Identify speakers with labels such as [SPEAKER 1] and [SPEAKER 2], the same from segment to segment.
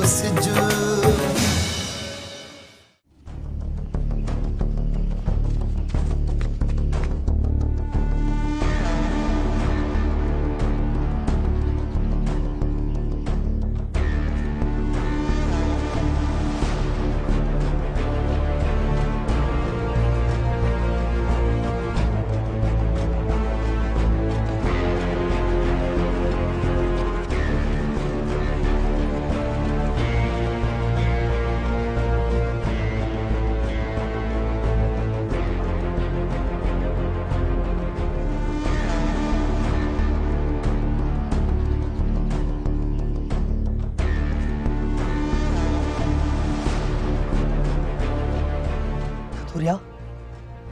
[SPEAKER 1] सिजु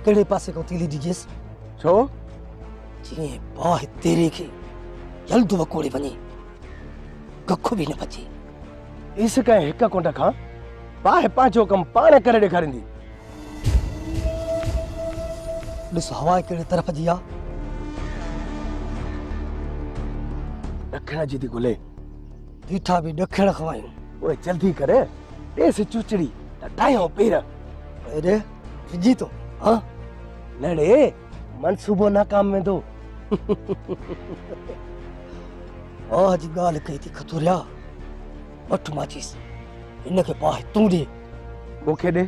[SPEAKER 2] केड़े पासे को तीली दीजिएस
[SPEAKER 3] छो
[SPEAKER 2] जी बाह तेरे के जल्द वकोड़े वने कखो भी न बचे
[SPEAKER 3] इस का एक कोंडा खा बाह पांचो कम पाण करे ॾेखारींदी
[SPEAKER 2] ॾिस हवा केड़े तरफ जी आ
[SPEAKER 3] ॾखण जी थी गुले
[SPEAKER 2] बीठा भी ॾखण खवायूं
[SPEAKER 3] ओए जल्दी करे ॾेस चूचड़ी त ठाहियो पेर
[SPEAKER 2] अरे फिजी तो हाँ
[SPEAKER 3] नड़े मनसूबो नाकाम में दो
[SPEAKER 2] आज गाल कही थी खतुरिया वठ माचिस इनके पाह तू दे
[SPEAKER 3] मूंखे ॾे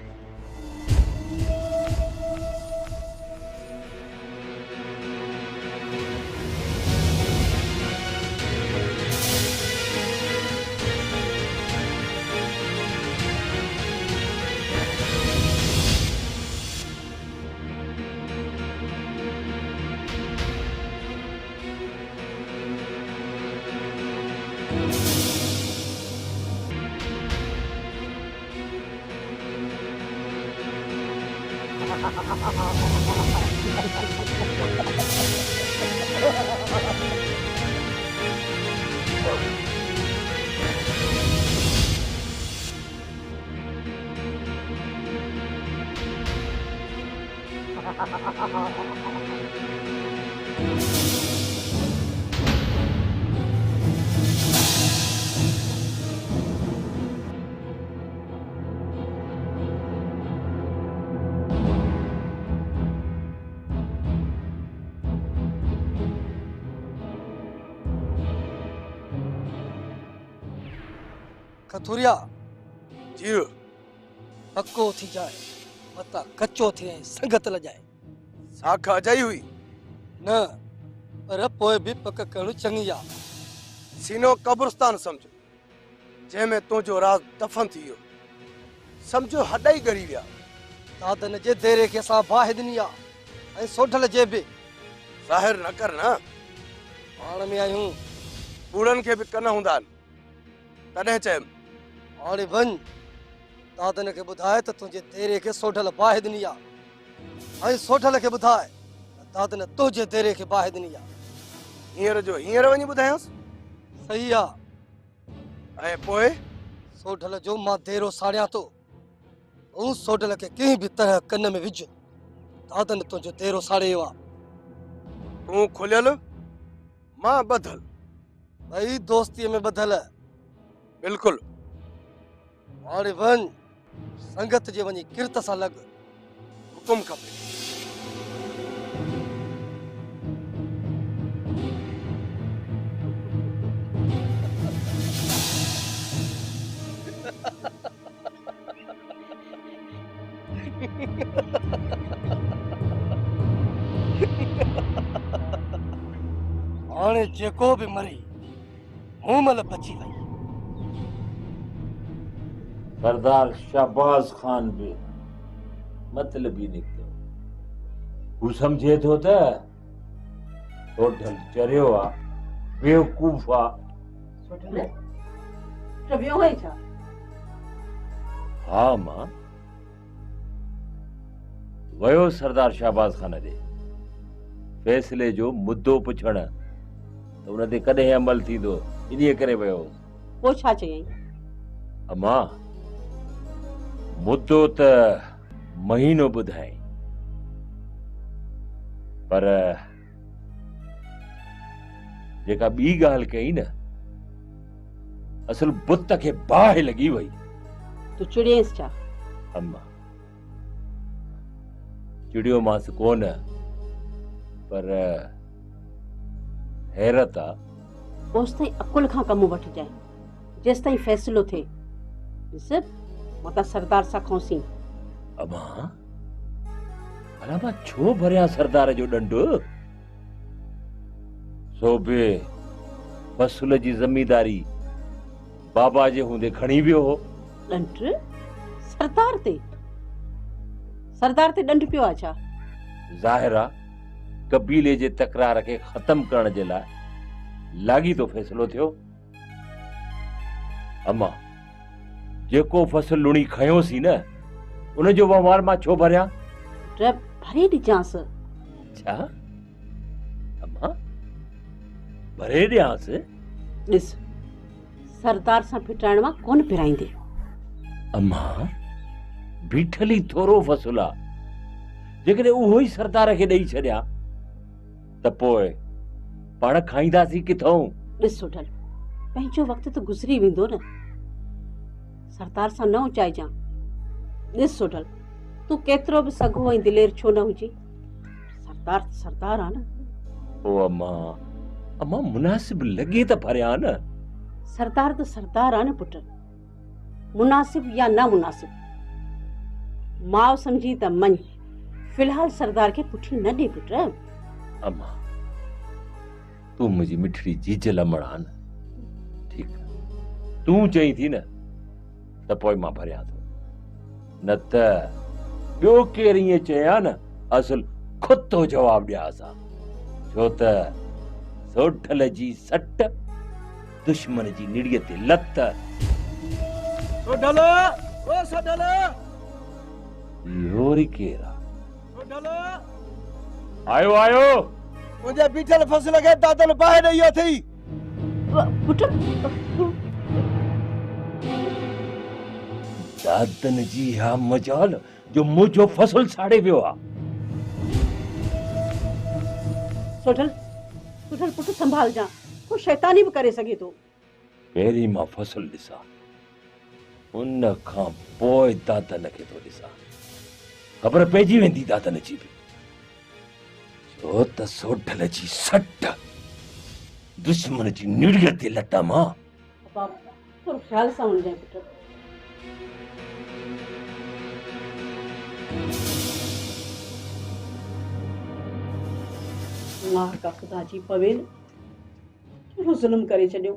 [SPEAKER 2] खतुरिया
[SPEAKER 3] जी
[SPEAKER 2] पक्को थी जाए मता कच्चो थे संगत ल जाए
[SPEAKER 3] साख अजाई हुई
[SPEAKER 2] न पर पोए भी पक करणु चंगी आ
[SPEAKER 3] सीनो कब्रिस्तान समझो जंहिंमें तुंहिंजो राज दफ़न थी वियो समझो हॾाई ॻरी विया
[SPEAKER 2] दादन जे देरे के सा बाहि दिनी आ ऐं सोढल जे बि
[SPEAKER 3] ज़ाहिर न कर न
[SPEAKER 2] पाण में आयूं
[SPEAKER 3] कूड़नि खे बि कन हूंदा आहिनि तॾहिं चयमि
[SPEAKER 2] हाणे वञ दादन के ॿुधाए त तुंहिंजे देरे के सोढल बाहि दिनी आ ऐं सोढल के ॿुधाए त दादन तुंहिंजे देरे के बाहि दिनी आ
[SPEAKER 3] हींअर जो हींअर वञी ॿुधायांसि
[SPEAKER 2] सही आ
[SPEAKER 3] ऐं पोइ
[SPEAKER 2] सोढल जो मां देरो साड़ियां तो तूं सोढल के कंहिं भी तरह कन में विझ दादन तुंहिंजो देरो साड़ियो आ
[SPEAKER 3] तूं खुलियल मां ॿधल
[SPEAKER 2] ॿई दोस्तीअ में ॿधल
[SPEAKER 3] बिल्कुलु
[SPEAKER 2] हाणे वञ संगत जे वञी किरत सां लॻ
[SPEAKER 3] हुकुम खपे
[SPEAKER 2] हाणे जेको भी मरी मुंह मल बची वई
[SPEAKER 4] सरदार शहबाज खान भी मतलबी निकतो हू समझे थो त सोढल चरियो आ बेवकूफ़ आ हाँ मां वयो सरदार शहबाज खान ॾे फैसले जो मुद्दो पुछण त उन ते कॾहिं अमल थींदो इन्हीअ करे वियो
[SPEAKER 5] वो छा चयई
[SPEAKER 4] अम्मा मुद्दो त महीनो ॿुधाई पर जेका ॿी ॻाल्हि कई न असल बुत खे बाहि लगी वई।
[SPEAKER 1] तू चिड़ियस छा?
[SPEAKER 4] अम्मा चिड़ियो मांस कोन, पर हैरत आ।
[SPEAKER 1] ओस ताईं अकुल खां कम वठजांइ, जेस ताईं फैसलो थे। ॾिस मां त सरदार सां खौंसी।
[SPEAKER 4] अम्मा भला मां छो भरियां सरदार जो डंडो? सोबे फसुल जी ज़मींदारी बाबा जे हूंदे खणी वियो हो।
[SPEAKER 1] ॾंड सरदार ते? सरदार ते ॾंड पियो आहे छा?
[SPEAKER 4] ज़ाहिर आहे कबीले जे तकरार खे ख़त्म करण जे लाइ लाॻीतो फ़ैसिलो थियो। अम्मा जेको फसल लुणी खयोंसीं न, उन जो वहिंवार मां छो भरियां?
[SPEAKER 1] भरे ॾिजांसि।
[SPEAKER 4] छा अम्मा भरे ॾियांसि?
[SPEAKER 1] ॾिस सरदार सां फिटाइण मां कोन पिराईंदे।
[SPEAKER 4] अम्मा बीठल ई थोरो फसुल आहे, जेकॾहिं उहो ई सरदार खे ॾेई छॾिया त पोइ पाण खाईंदासीं किथां?
[SPEAKER 1] ॾिस सोढल, पंहिंजो वक़्तु त गुज़री वेंदो न, सरदार सां न उचाइजां। ॾिस सोढल, तूं केतिरो बि सघो ऐं दिलेर छो न हुजे, सरदार त सरदार आहे न।
[SPEAKER 4] ओ अम्मा अम्मा मुनासिब लॻे त भरियां न।
[SPEAKER 1] सरदार त सरदार आहे न पुट, मुनासिब या ना मुनासिब माउ समझी त मञ, फिलहाल सरदार खे पुठी न ॾे पुट।
[SPEAKER 4] अम्मा तूं मुंहिंजी मिठड़ी जीज लमण आहे न, ठीकु आहे, तूं चई थी न त पोइ मां भरियां थो, न त ॿियो केरु ईअं चया न असुल खुद तो जवाब ॾियास आ, छो त सोढल जी सट दुश्मन जी निड़ीअ ते लत।
[SPEAKER 3] सोढल, ओ सोढल,
[SPEAKER 4] इहो वरी केरु आहे?
[SPEAKER 3] सोढल,
[SPEAKER 4] आयो आयो।
[SPEAKER 3] मुंहिंजे बीठल फसल खे दादन बाहि ॾेई अथई।
[SPEAKER 1] पुट
[SPEAKER 4] दादन जी हा मजाल जो मुंहिंजो फसल साड़े वियो आहे।
[SPEAKER 1] सोढल सोढल पुट संभाल जा, को शैतानी भी करे सके तो।
[SPEAKER 4] पहिरीं मां फसल ॾिसां, उन खां पोइ दादन खे थो ॾिसां, ख़बर पइजी वेंदी दादन जी बि, छो त सोढल जी सट दुश्मन जी निड़ीअ ते लत मां।
[SPEAKER 1] बाप थोरो ख्याल सां वञजांइ पुट। अल्लाह का खुदा जी पवेल थोरो ज़ुल्म करे छॾियो।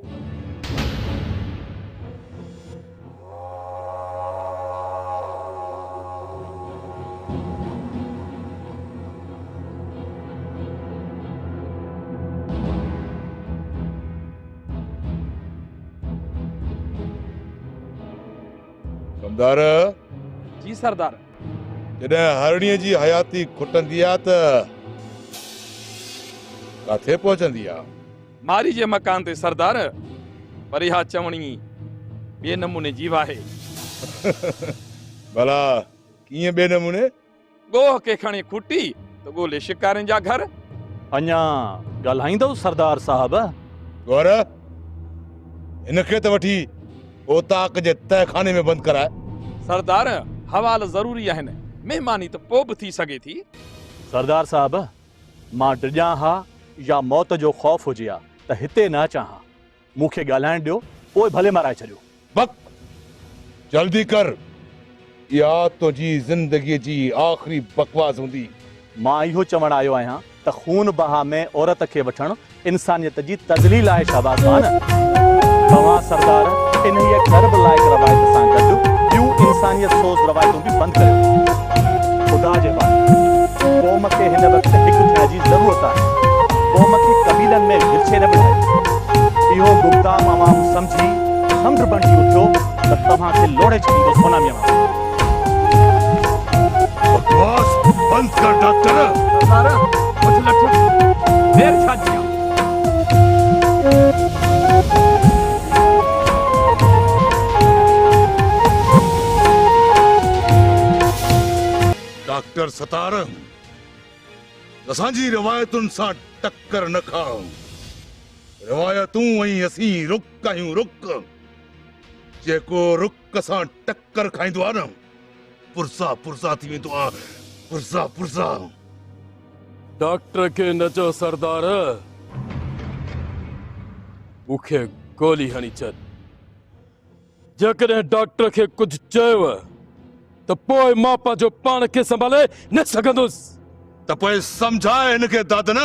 [SPEAKER 5] सरदार
[SPEAKER 6] जी सरदार।
[SPEAKER 5] जॾहिं हरणीअ जी हयाती खुटंदी आहे त काथे पहुचंदी आहे?
[SPEAKER 6] मारी जे मकान ते सरदार, पर इहा चवणी ॿिए नमूने जी आहे।
[SPEAKER 5] भला कीअं ॿिए नमूने?
[SPEAKER 6] गोह के खणी खुटी त ॻोल्हे शिकारनि जा घर।
[SPEAKER 7] अञा ॻाल्हाईंदव सरदार साहब?
[SPEAKER 5] गौर हिनखे त वठी ओताक जे तहखाने में बंदि कराए।
[SPEAKER 6] सरदार हवाल ज़रूरी आहिनि, महिमानी त पोइ बि थी सघे थी।
[SPEAKER 7] सरदार साहब मां डिॼां हा या मौत जो ख़ौफ़ हुजे हा त हिते न चाहां, मूंखे ॻाल्हाइण ॾियो, पोइ भले माराए छॾियो।
[SPEAKER 5] बक जल्दी कर, इहा तुंहिंजी ज़िंदगीअ जी आख़िरी बकवास हूंदी।
[SPEAKER 7] मां इहो चवण आयो आहियां त खून बहा में औरत खे वठणु इंसानियत जी तज़लील आहे। शाबाश मान तव्हां सरदार इन कर्ब लाइक़ रवायत सां गॾु ॿियूं इंसानियत सोज़ रवायतूं बि बंदि करियो। ख़ुदा जे बाद क़ौम खे हिन वक़्तु हिकु थियण जी ज़रूरत आहे। क़ौम खे कबीलनि में विरछे न विढ़ायो। इहो गुप्ताम आवाम सम्झी समुंड बणिजी उथियो त तव्हांखे लोड़े छॾींदो सुनामीअ मां।
[SPEAKER 5] बकवास बंद कर डॉक्टर।
[SPEAKER 6] सरदार कुछ लठ देर छा जी।
[SPEAKER 5] डॉक्टर सतार असांजी रिवायतुनि सां टक्कर न खाओ। रिवायतूं ऐं असीं रुक आहियूं रुक। जेको रुक सां टक्कर खाईंदो आहे न पुरसा पुरसा थी वेंदो आहे पुरसा पुरसा।
[SPEAKER 6] डॉक्टर के न चओ सरदार, मूंखे गोली हणी छॾ। जेकॾहिं डॉक्टर खे कुझु चयव त पोइ मां पंहिंजो पाण खे संभाले न सघंदुसि।
[SPEAKER 5] त पोइ सम्झाए हिनखे दादन।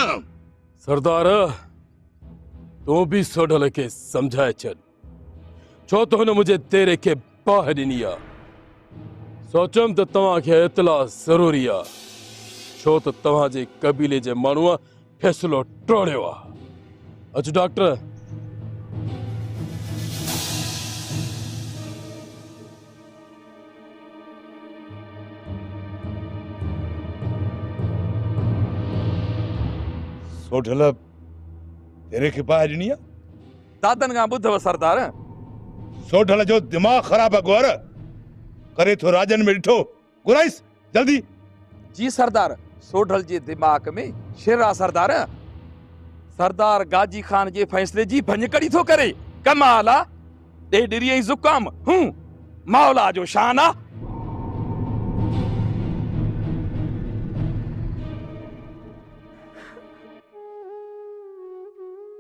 [SPEAKER 6] सरदार, तूं बि सोढल खे सम्झाए छॾ, छो त हुन मुंहिंजे तेरे खे बाहि ॾिनी आहे। सोचियमि त तव्हांखे इतला ज़रूरी आहे, छो त तव्हांजे कबीले जे माण्हूअ फ़ैसिलो टोड़ियो आहे। अचु डॉक्टर।
[SPEAKER 5] सोढल तेरे खे बाहि ॾिनी आहे?
[SPEAKER 6] दादन खां ॿुधव सरदार।
[SPEAKER 5] सोढल जो दिमाग़ ख़राब आहे गोर, करे थो राजन में ॾिठो। घुराइस जल्दी।
[SPEAKER 6] जी सरदार, सोढल जे दिमाग़ में शिर आहे सरदार। सरदार गाजी खान जे फ़ैसिले जी भञकड़ी थो करे। कमाल आहे, ॾेढरी ऐं ज़ुकाम हूं मौला जो शान आहे।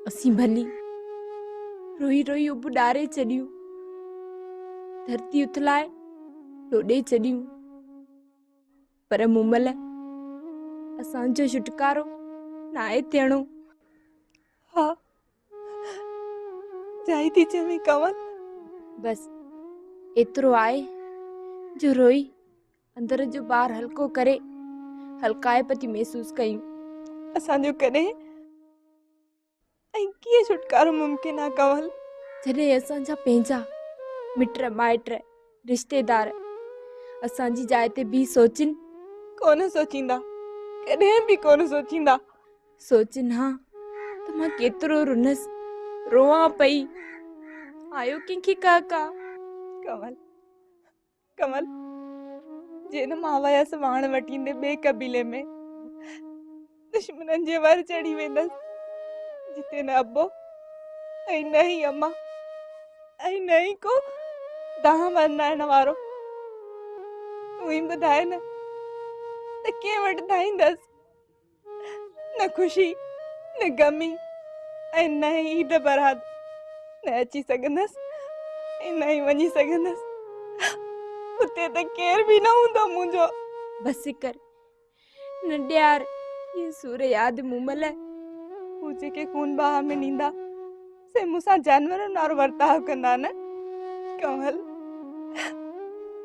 [SPEAKER 8] असी भली रोई रोई उॿारे छॾियूं, धरती उथलाए ॾोॾे छॾियूं, पर मुमल असांजो छुटकारो न आहे थियणो।
[SPEAKER 9] हा जाई थी चवे कंवल।
[SPEAKER 8] बस एतिरो आहे जो रोई अंदर जो ॿार हल्को करे हल्काइपती महसूस कयूं।
[SPEAKER 9] असांजो कॾहिं ऐं कीअं छुटकारो मुमकिन आहे कंवल?
[SPEAKER 8] जॾहिं असांजा पंहिंजा मिट माइट रिश्तेदार असांजी जाइ ते बि सोचिन।
[SPEAKER 9] कोन सोचींदा, कॾहिं बि कोन सोचींदा।
[SPEAKER 8] सोचिन हा त मां केतिरो रुनस, रोवां पई, आयो कंहिंखे काका।
[SPEAKER 9] कंवल कंवल, जे न मां वयसि वाण वटींदे ॿिए कबीले में, दुश्मननि जे वर चढ़ी वेंदसि, जिते न अबो ऐं न ई अम्मा ऐं न ई को दाह मरनाइण वारो। तूं ई ॿुधाए न त कंहिं वटि धाईंदसि? न ख़ुशी न गमी ऐं न ई ईद बरात। न अची सघंदसि ऐं न ई वञी सघंदसि। उते त केर बि न हूंदो मुंहिंजो।
[SPEAKER 8] बसि कर न ॾियार ये सूर यादि मुमल।
[SPEAKER 9] हू जेके खून बाह में नींदा से मूंसां जानवरनि वारो वर्ताव कंदा न कंवल।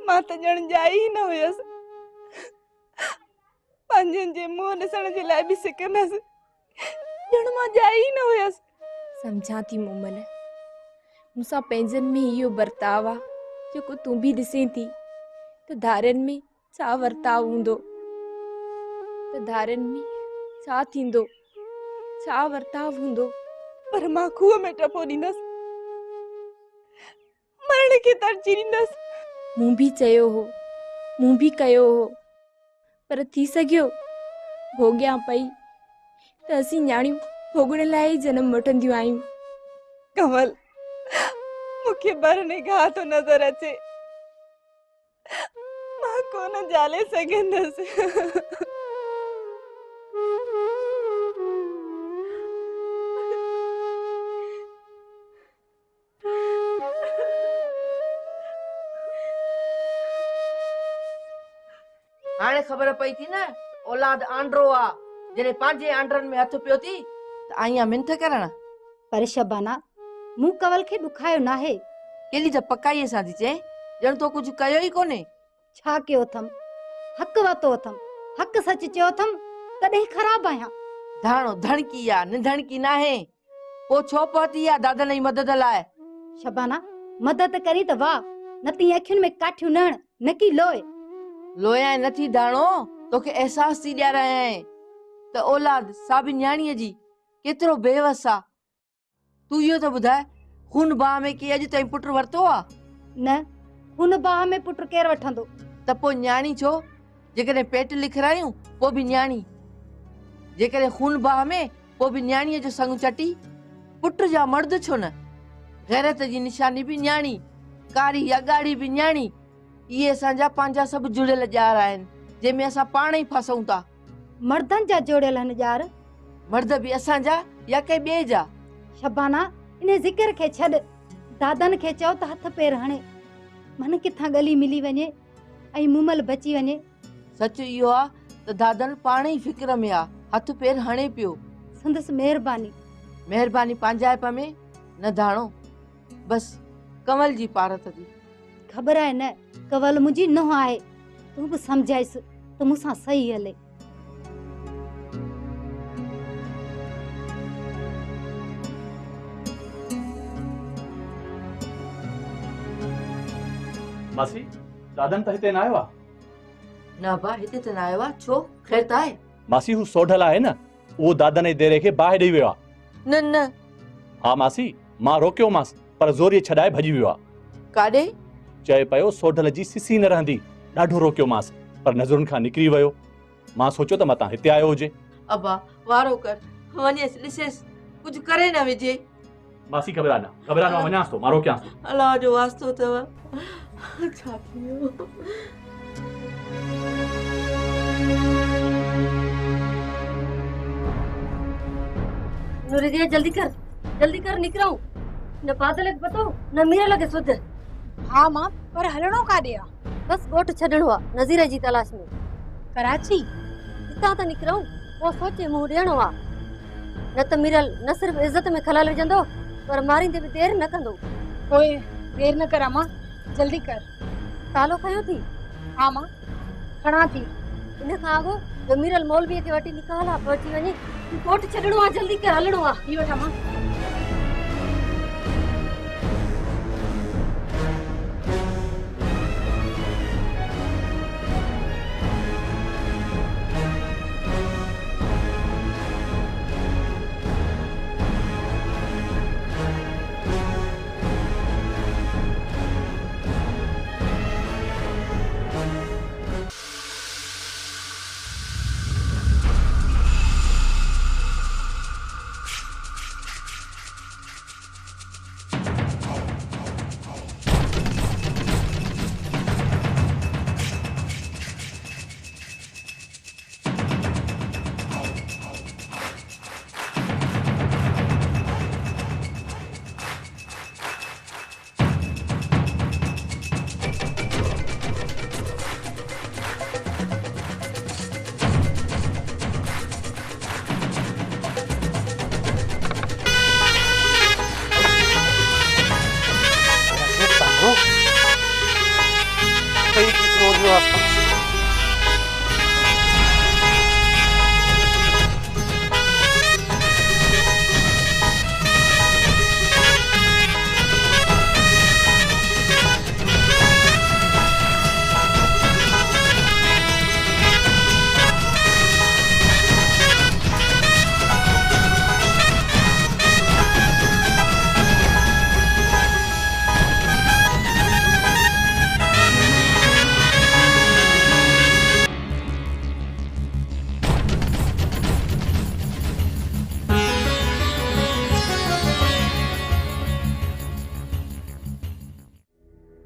[SPEAKER 9] मां त ॼण जाइ ई न हुयसि, पंहिंजनि जे मुंहुं ॾिसण जे लाइ बि सिकंदसि, ॼण मां जाइ ई न हुयसि।
[SPEAKER 8] सम्झां थी मुमल, मूंसां पंहिंजनि में इहो बर्ताव आहे जेको तूं बि ॾिसें थी त धारनि में छा वर्ताव हूंदो, त धारनि में छा थींदो, छा वर्ताव हूंदो।
[SPEAKER 9] पर मां खूह में टपो ॾींदसि, मरण खे तरजी ॾींदसि।
[SPEAKER 8] मूं बि चयो हो, मूं बि कयो हो, पर थी सघियो भोॻियां पई त असीं न्याणियूं भोॻण लाइ ई जनम वठंदियूं आहियूं।
[SPEAKER 9] कंवल, मूंखे बर निगाह थो नज़र अचे, मां कोन जाले सघंदसि।
[SPEAKER 10] हाणे ख़बर पई थी न औलाद आंड्रो आ, जॾहिं पंहिंजे आंड्रनि में हथ पियो थी त आईं मिंथ करण।
[SPEAKER 11] पर शबाना, मूं कंवल खे ॾुखायो नाहे।
[SPEAKER 10] केली त पकाईअ सां थी चए, ॼण तो कुझु कयो ई कोन्हे।
[SPEAKER 11] छा कयो अथमि? हक़ वरितो अथमि, हक़ सच चयो अथमि, तॾहिं ख़राब आहियां।
[SPEAKER 10] धाणो धणकी आ न धणकी नाहे, पो छो पहुती आ दादन जी मदद लाइ।
[SPEAKER 11] शबाना, मदद करी त वाह, न ती अखियुनि में काठियूं नण, न की लोए।
[SPEAKER 10] लोया नथी दाणो, तोखे एहसास थी ॾियारायां त औलाद साबी न्याणीअ जी केतिरो बेवस आ। तूं इहो त ॿुधाए, खून बाह में के अॼु ताईं पुट वरितो आ?
[SPEAKER 11] न, खून बाह में पुट केर वठंदो?
[SPEAKER 10] त पोइ न्याणी छो? जेकॾहिं पेट लिखरायूं पोइ बि न्याणी, जेकॾहिं खून बाह में पोइ बि न्याणीअ जो संग चटी। पुट जा मर्द छो न, गैरत जी निशानी बि न्याणी। कारी या गाड़ी भी न्याणी ये असांजा पंहिंजा सभु जुड़ियल ॼार आहिनि जंहिंमें असां पाण ई फसूं था।
[SPEAKER 11] मर्दनि जा जोड़ियल आहिनि ॼार।
[SPEAKER 10] मर्द बि असांजा या कंहिं ॿिए जा।
[SPEAKER 11] शबाना इन ज़िक्र खे छॾ, दादन खे चओ त हथ पेर हणे, मन किथां गली मिली वञे ऐं मुमल बची वञे।
[SPEAKER 10] सच इहो आहे त दादन पाण ई फिक्र में आहे, हथ पेर हणे पियो।
[SPEAKER 11] संदसि महिरबानी।
[SPEAKER 10] महिरबानी पंहिंजाइप में न धाणो, बस कंवल जी पारत थी।
[SPEAKER 11] ख़बर आहे न, कंवल मुंहिंजी नुंहुं आहे, तूं बि सम्झाइसि त मूंसां सही हले।
[SPEAKER 7] मासी दादन त हिते न आयो आहे।
[SPEAKER 10] न बा हिते त न आयो आहे, छो ख़ैर त आहे?
[SPEAKER 7] मासी हू सोढल आहे न, उहो दादन जे देरे खे बाहि ॾेई वियो आहे।
[SPEAKER 10] न न।
[SPEAKER 7] हा मासी, मां रोकियोमांसि पर ज़ोरीअ छॾाए भॼी वियो आहे।
[SPEAKER 10] काॾे?
[SPEAKER 7] चए पियो सोढल जी सिसी न रहंदी, ॾाढो रोकियोमांसि पर नज़रुनि खां निकिरी वियो। मां सोचियो त मतां हिते आयो हुजे।
[SPEAKER 10] अबा वारो कर, वञेसि ॾिसेसि, कुझु करे न विझे।
[SPEAKER 7] मासी घबरा न, मां वञांसि थो, मां रोकियांसि थो।
[SPEAKER 10] अलाह जो वास्तो अथव, छा थी वियो?
[SPEAKER 12] नुरिदिया जल्दी कर निकराऊं। न बादल के पतो न मीरा लगे सुध।
[SPEAKER 13] हाँ मां, पर हलणो काॾे आ?
[SPEAKER 12] बस गोट छडणो आ नज़ीरे जी तलाश में।
[SPEAKER 13] कराची?
[SPEAKER 12] हितां त निकराऊं, वो सोचे मुंह ॾियणो आ। न त मीरल न सिर्फ इज्जत में खलाल विझंदो पर मारींदे भी देर न कंदो।
[SPEAKER 13] ओए देर न कर मां, जल्दी कर।
[SPEAKER 12] तालो खयो थी?
[SPEAKER 13] हाँ मां खणा थी।
[SPEAKER 12] इन खां अॻु जो मीरल मौलवी के वठी निकाला पहुची वञे, गोट छडणो आ, जल्दी कर, हलणो आ।
[SPEAKER 13] इहो वठा मां।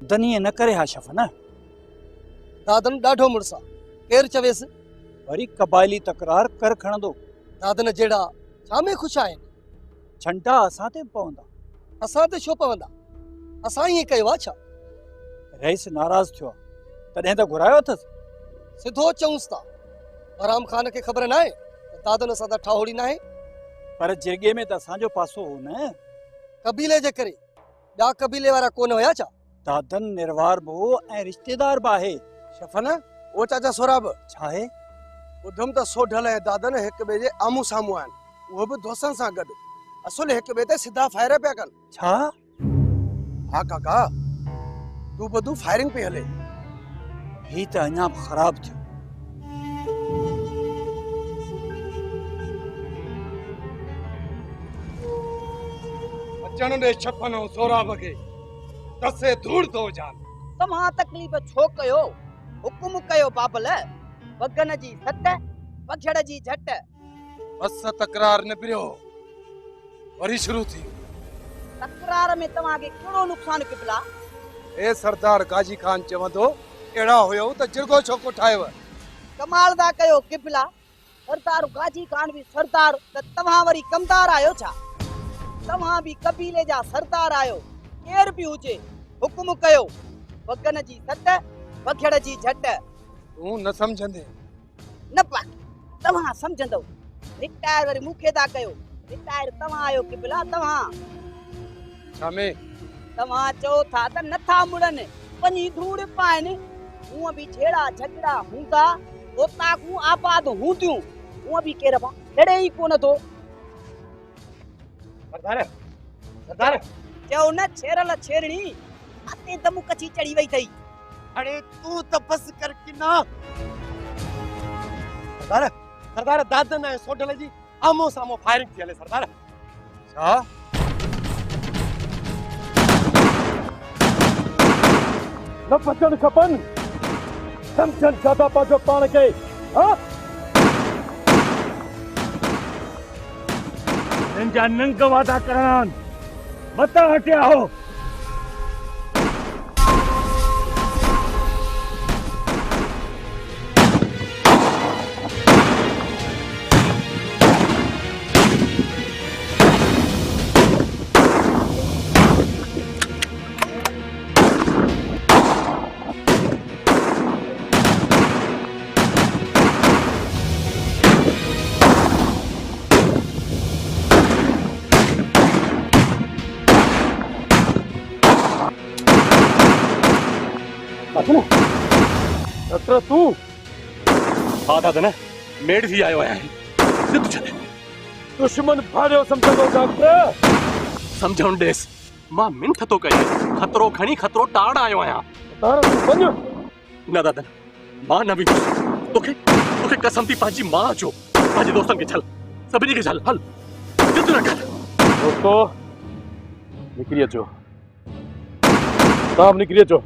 [SPEAKER 14] दनीअ न करे हा शफ़न।
[SPEAKER 2] दादन ॾाढो मुड़सा, केर चवेसि?
[SPEAKER 14] वरी कबाइली तकरार कर खणंदो।
[SPEAKER 2] दादन जहिड़ा छा में ख़ुशि आहिनि?
[SPEAKER 14] छंटा असां ते पवंदा।
[SPEAKER 2] असां ते छो पवंदा? असां ईअं कयो आहे छा?
[SPEAKER 14] रईस नाराज़ थियो तॾहिं त घुरायो अथसि।
[SPEAKER 2] सिधो चऊंसि था, बराम ख़ान खे ख़बर न आहे त दादन सां त ठाहोड़ी न आहे।
[SPEAKER 14] पर जिरगे में त असांजो पासो हो न।
[SPEAKER 2] कबीले जे करे ॿिया कबीले वारा कोन हुया छा?
[SPEAKER 14] दादन निर्वार बो ऐं रिश्तेदार बि आहे।
[SPEAKER 3] शफ़न ओ चाचा सोराब
[SPEAKER 14] छा आहे?
[SPEAKER 3] ॿुधुमि त सोढल ऐं दादन हिक ॿिए जे आम्हूं साम्हूं आहिनि, उहो बि दोस्तनि सां गॾु। असुल हिक ॿिए ते सिधा फायर पिया कनि।
[SPEAKER 14] छा?
[SPEAKER 3] हा काका, तूं ॿुधू फायरिंग पई हले।
[SPEAKER 14] ही त अञा ख़राब थियो।
[SPEAKER 3] अचण ॾे छपन ऐं सोराब खे, तसे धूड़ थो जान।
[SPEAKER 15] तव्हां तकलीफ़ छो कयो? हुकुम कयो बाबल, वगन जी सट, वछड़ जी झट।
[SPEAKER 3] बस तकरार निबिरियो, वरी शुरू थी।
[SPEAKER 15] तकरार में तव्हांखे कहिड़ो नुक़सान पिबला?
[SPEAKER 3] ए सरदार गाजी खान चवंदो एड़ा हुयो त जिरगो छोको ठायव।
[SPEAKER 15] कमाल दा कयो किफला सरदार गाजी खान भी सरदार त तव्हां वरी कमदार आयो छा? तव्हां भी कबीले जा सरदार आयो, केर भी हुजे हुकुम कयो। वगन जी सट वखड़ जी झट।
[SPEAKER 3] तू न समझंदे
[SPEAKER 15] न पा तव्हां समझंदो। रिटायर वरी मुखे दा कयो। रिटायर तव्हां आयो किफला तव्हां।
[SPEAKER 3] छामे
[SPEAKER 15] तव्हां चओ था त नथा मुड़न वञी धूड़ पाइन। हूअं भी झेड़ा झगड़ा हूंदा ओताकू आबाद हूंदियूं। हूअं भी केर बा लड़े ई कोन थो।
[SPEAKER 3] सरदार सरदार
[SPEAKER 15] चओ न छेरल छेरणी अते दम कची चढ़ी वई थई।
[SPEAKER 3] अरे तू त बस कर कि ना। सरदार सरदार दादन ऐं सोडल जी आमो सामो फायरिंग थी हले सरदार। छा
[SPEAKER 6] न बचण खपनि सम्झनि छा पंहिंजो पाण खे
[SPEAKER 16] जा नंग वादा करण मत हटिया हो।
[SPEAKER 6] डॉक्टर तू
[SPEAKER 7] हाँ दादा ने मेड थी आयो आया सिद्ध छे
[SPEAKER 6] दुश्मन भाड़ियो समझंदो डॉक्टर।
[SPEAKER 7] समझण देस मां मिंथ तो कई खतरो खणी खतरो टाड़ आयो आया।
[SPEAKER 6] तार तू वञ
[SPEAKER 7] न दादा मां न भी तोखे तोखे कसम थी पाजी मां जो पाजी दोस्तन के छल सभिनी के छल हल जिद न कर।
[SPEAKER 6] दोस्तो निकरी अचो साहब निकरी अचो।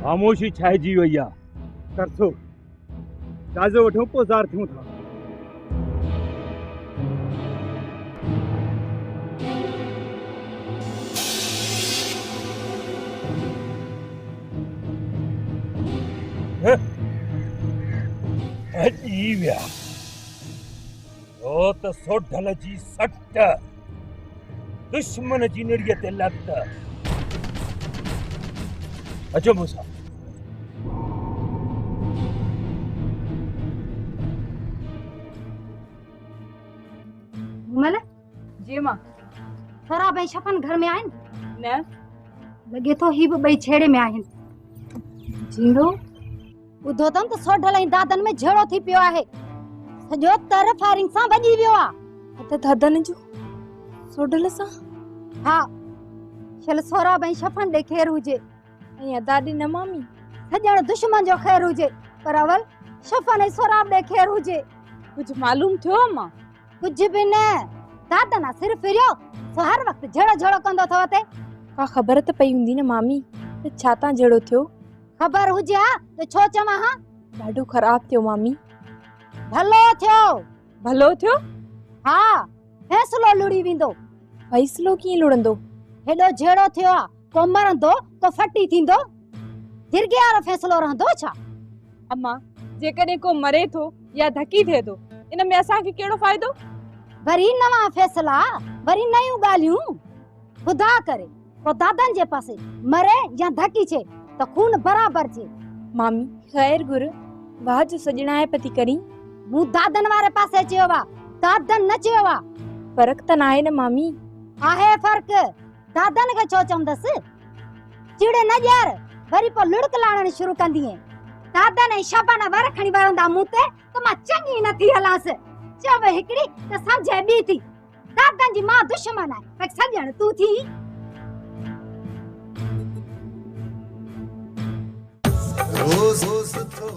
[SPEAKER 16] खामोशी छाइजी वई आहे। तरसो ताज़ो वठो पोइ ज़ार थियूं था। अची विया ओ त सोढल जी सट दुश्मन जी निड़ीअ ते लत। अचो मूंसां।
[SPEAKER 11] मल
[SPEAKER 9] जी मां।
[SPEAKER 11] थोरा भाई छपन घर में आहिनि
[SPEAKER 9] न
[SPEAKER 11] लगे तो ही भी ॿई छेड़े में आहिनि।
[SPEAKER 9] जीरो
[SPEAKER 11] ॿुधो अथनि त सोढल ऐं दादन में झेड़ो थी पियो आहे। सॼो तर फायरिंग सां भॼी वियो आहे।
[SPEAKER 8] त दादन जो सोढल सां
[SPEAKER 11] हा छल सोरा भाई छपन ॾे ख़ैर हुजे
[SPEAKER 8] ऐं दादी न मामी
[SPEAKER 11] सॼण दुश्मन जो ख़ैर हुजे पर अवल छपन ऐं सोराब ॾे ख़ैर हुजे।
[SPEAKER 9] कुछ मालूम थियो मां?
[SPEAKER 11] कुछ भी न दादा ना सिर फिरियो सो हर वक्त झड़ो झड़ो कंदो थो ते।
[SPEAKER 8] का खबर त पई हूंदी न मामी त छा तां जड़ो थियो?
[SPEAKER 11] खबर हुजे हा त छो चवां हा?
[SPEAKER 8] ॾाढो ख़राब थियो मामी।
[SPEAKER 11] भलो थियो।
[SPEAKER 8] भलो थियो?
[SPEAKER 11] हा फैसलो लुड़ी वेंदो।
[SPEAKER 8] फैसलो कीअं लुड़ंदो?
[SPEAKER 11] हेॾो झेड़ो थियो आ को मरंदो को फटी थींदो जिरगे वारो फैसलो रहंदो छा?
[SPEAKER 9] अम्मा जेकॾहिं को मरे थो या धकी थिए थो इन में असांखे कहिड़ो फ़ाइदो?
[SPEAKER 11] वरी नवा फैसला वरी नयूं ॻाल्हियूं। खुदा करे को दादन जे पासे मरे या धकी छे त खून बराबर छे।
[SPEAKER 8] मामी खैर गुर वाह जो सजणाए पति करी
[SPEAKER 11] मु दादन वारे पासे चयो वा दादन न चयो वा।
[SPEAKER 8] फर्क त नाहे न मामी।
[SPEAKER 11] आहे फर्क। दादन के छो चंदस चिड़े न ॼार वरी पो लुड़क लाणण शुरू कंदी है। दादन ऐं शाबाना वर खणी वरंदा मूं ते त मां चङी न थी हलांस। चव हिकड़ी त समझे ॿी थी। दादन जी मां दुश्मन आहे पर सजण तू थी।
[SPEAKER 2] रोज रोज तो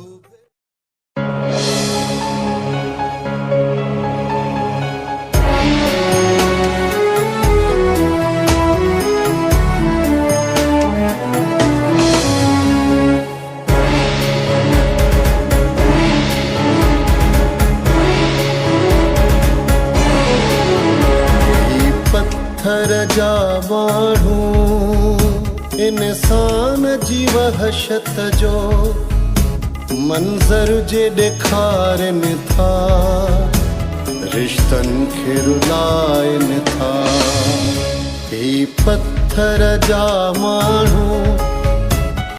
[SPEAKER 17] पत्थर जा माण्हू इंसान जी वहशत जो मंज़र जे ॾेखारनि था, रिश्तनि खे रुलाइनि था। ही पत्थर जा माण्हू